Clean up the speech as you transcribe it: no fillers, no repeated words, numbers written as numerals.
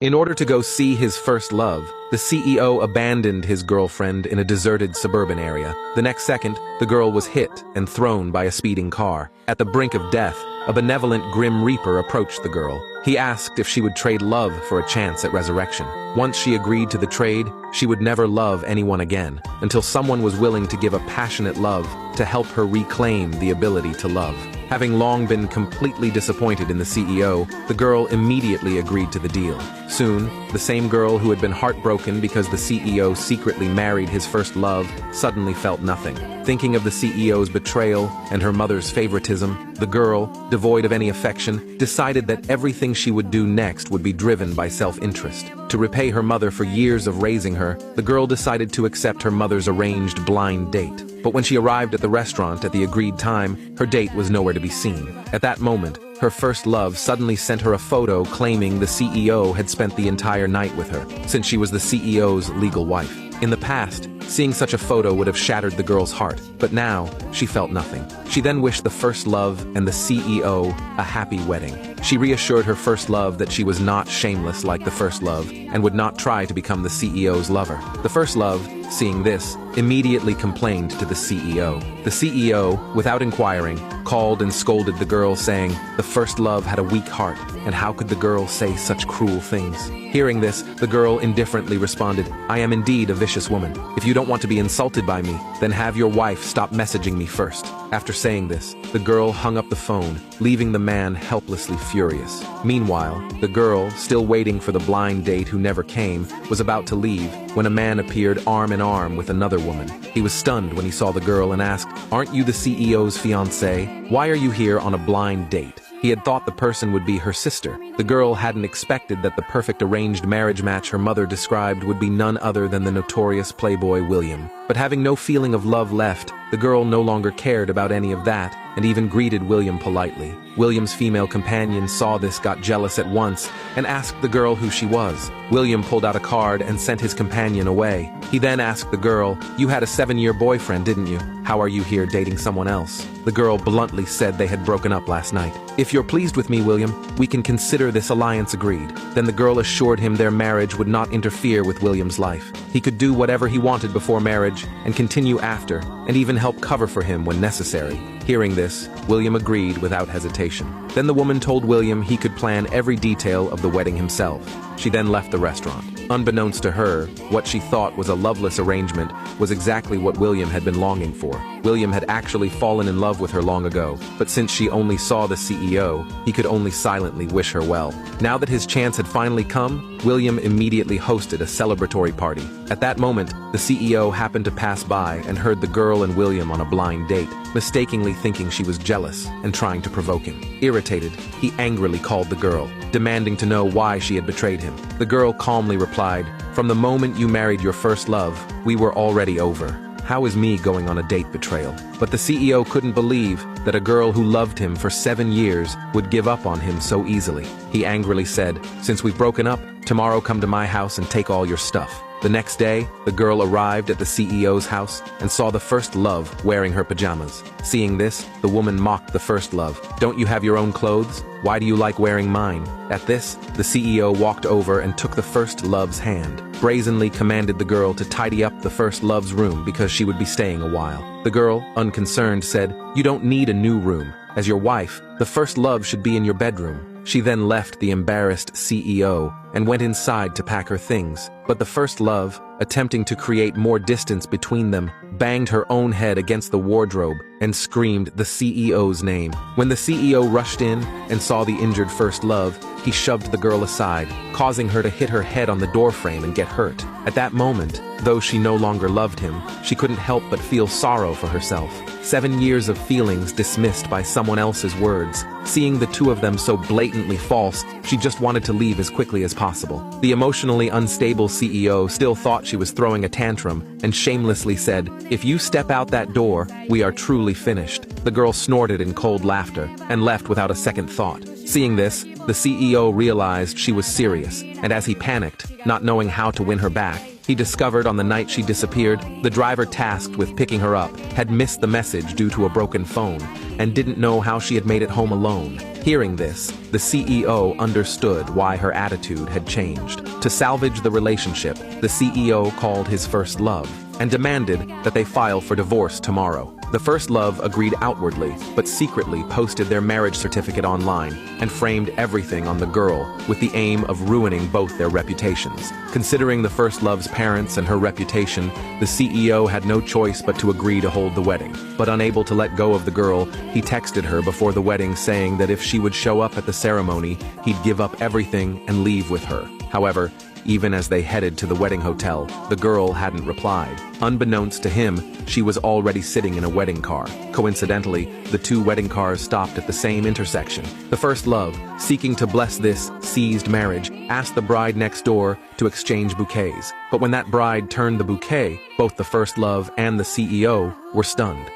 In order to go see his first love, the CEO abandoned his girlfriend in a deserted suburban area. The next second, the girl was hit and thrown by a speeding car. At the brink of death, a benevolent Grim Reaper approached the girl. He asked if she would trade love for a chance at resurrection. Once she agreed to the trade, she would never love anyone again, until someone was willing to give a passionate love to help her reclaim the ability to love. Having long been completely disappointed in the CEO, the girl immediately agreed to the deal. Soon, the same girl who had been heartbroken because the CEO secretly married his first love suddenly felt nothing. Thinking of the CEO's betrayal and her mother's favoritism, the girl, devoid of any affection, decided that everything she would do next would be driven by self-interest. To repay her mother for years of raising her, the girl decided to accept her mother's arranged blind date. But when she arrived at the restaurant at the agreed time, her date was nowhere to be seen. At that moment, her first love suddenly sent her a photo claiming the CEO had spent the entire night with her, since she was the CEO's legal wife. In the past, seeing such a photo would have shattered the girl's heart, but now, she felt nothing. She then wished the first love and the CEO a happy wedding. She reassured her first love that she was not shameless like the first love and would not try to become the CEO's lover. The first love, seeing this, immediately complained to the CEO. The CEO, without inquiring, called and scolded the girl, saying the first love had a weak heart, and how could the girl say such cruel things? Hearing this, the girl indifferently responded, "I am indeed a vicious woman. If you don't want to be insulted by me, then have your wife stop messaging me first." After saying this, the girl hung up the phone, leaving the man helplessly furious. Meanwhile, the girl, still waiting for the blind date who never came, was about to leave when a man appeared arm in arm with another woman. He was stunned when he saw the girl and asked, "Aren't you the CEO's fiancée? Why are you here on a blind date?" He had thought the person would be her sister. The girl hadn't expected that the perfect arranged marriage match her mother described would be none other than the notorious playboy William. But having no feeling of love left, the girl no longer cared about any of that, and even greeted William politely. William's female companion saw this, got jealous at once, and asked the girl who she was. William pulled out a card and sent his companion away. He then asked the girl, "You had a 7-year boyfriend, didn't you? How are you here dating someone else?" The girl bluntly said they had broken up last night. "If you're pleased with me, William, we can consider this alliance agreed." Then the girl assured him their marriage would not interfere with William's life. He could do whatever he wanted before marriage and continue after, and even help cover for him when necessary. Hearing this, William agreed without hesitation. Then the woman told William he could plan every detail of the wedding himself. She then left the restaurant. Unbeknownst to her, what she thought was a loveless arrangement was exactly what William had been longing for. William had actually fallen in love with her long ago, but since she only saw the CEO, he could only silently wish her well. Now that his chance had finally come, William immediately hosted a celebratory party. At that moment, the CEO happened to pass by and heard the girl and William on a blind date, mistakenly thinking she was jealous and trying to provoke him. Irritated, he angrily called the girl, demanding to know why she had betrayed him. The girl calmly replied, "From the moment you married your first love, we were already over. How is me going on a date betrayal?" But the CEO couldn't believe that a girl who loved him for 7 years would give up on him so easily. He angrily said, "Since we've broken up, tomorrow come to my house and take all your stuff." The next day, the girl arrived at the CEO's house and saw the first love wearing her pajamas. Seeing this, the woman mocked the first love. "Don't you have your own clothes? Why do you like wearing mine?" At this, the CEO walked over and took the first love's hand, brazenly commanded the girl to tidy up the first love's room because she would be staying a while. The girl, unconcerned, said, "You don't need a new room. As your wife, the first love should be in your bedroom." She then left the embarrassed CEO and went inside to pack her things. But the first love, attempting to create more distance between them, banged her own head against the wardrobe and screamed the CEO's name. When the CEO rushed in and saw the injured first love, he shoved the girl aside, causing her to hit her head on the doorframe and get hurt. At that moment, though she no longer loved him, she couldn't help but feel sorrow for herself. 7 years of feelings dismissed by someone else's words. Seeing the two of them so blatantly false, she just wanted to leave as quickly as possible. The emotionally unstable CEO still thought she was throwing a tantrum and shamelessly said, "If you step out that door, we are truly finished." The girl snorted in cold laughter and left without a second thought. Seeing this, the CEO realized she was serious, and as he panicked, not knowing how to win her back, He discovered on the night she disappeared, the driver tasked with picking her up had missed the message due to a broken phone and didn't know how she had made it home alone. Hearing this, the CEO understood why her attitude had changed. To salvage the relationship, the CEO called his first love and demanded that they file for divorce tomorrow. The first love agreed outwardly, but secretly posted their marriage certificate online and framed everything on the girl with the aim of ruining both their reputations. Considering the first love's parents and her reputation, the CEO had no choice but to agree to hold the wedding. But unable to let go of the girl, he texted her before the wedding saying that if she would show up at the ceremony, he'd give up everything and leave with her. However, even as they headed to the wedding hotel, the girl hadn't replied. Unbeknownst to him, she was already sitting in a wedding car. Coincidentally, the two wedding cars stopped at the same intersection. The first love, seeking to bless this seized marriage, asked the bride next door to exchange bouquets. But when that bride turned the bouquet, both the first love and the CEO were stunned.